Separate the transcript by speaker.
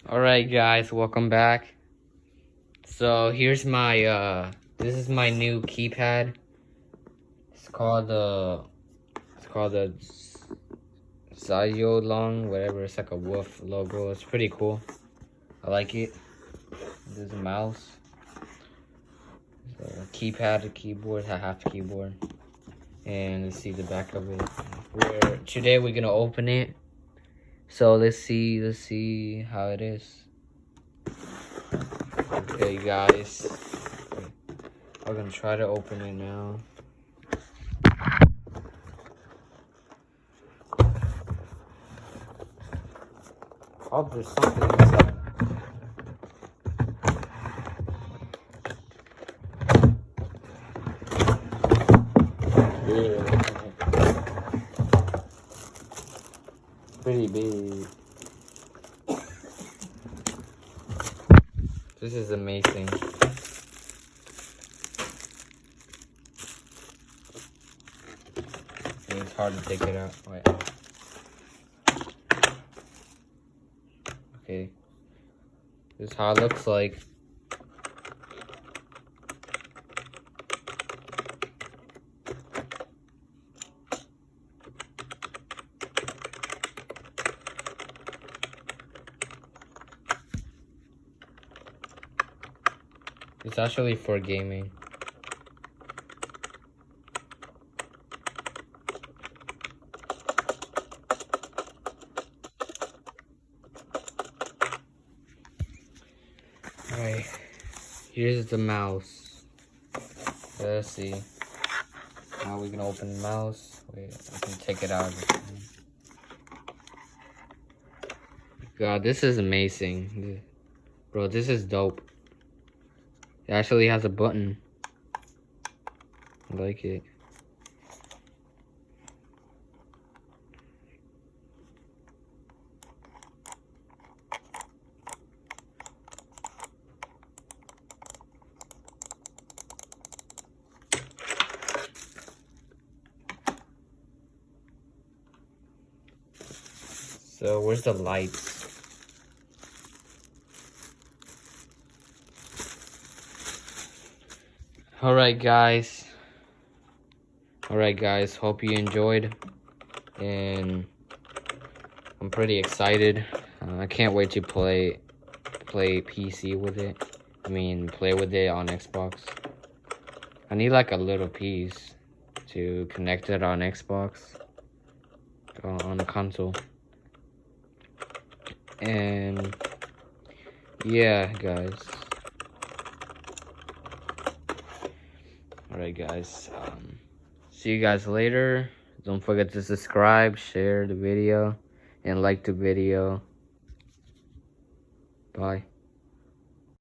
Speaker 1: Alright guys, welcome back. So here's my this is my new keypad. It's called the ZIYOU, whatever. It's like a wolf logo. It's pretty cool. I like it. There's a mouse. There's a keypad, a keyboard, a half keyboard. And let's see the back of it. Today we're gonna open it. So let's see how it is. Okay guys, I'm gonna try to open it now. Oh, there's something inside. Yeah. Pretty big. This is amazing. And it's hard to take it out. Wait. Okay. This is how it looks like. It's actually for gaming. Alright, here's the mouse. Let's see. Now we're gonna open the mouse. Wait, I can take it out. God, this is amazing. Bro, this is dope. It actually has a button. I like it. So where's the lights? Alright guys, hope you enjoyed, and I'm pretty excited. I can't wait to play PC with it. I mean, play with it on Xbox. I need like a little piece to connect it on Xbox, on the console. And yeah guys. Alright guys, see you guys later. Don't forget to subscribe, share the video, and like the video. Bye.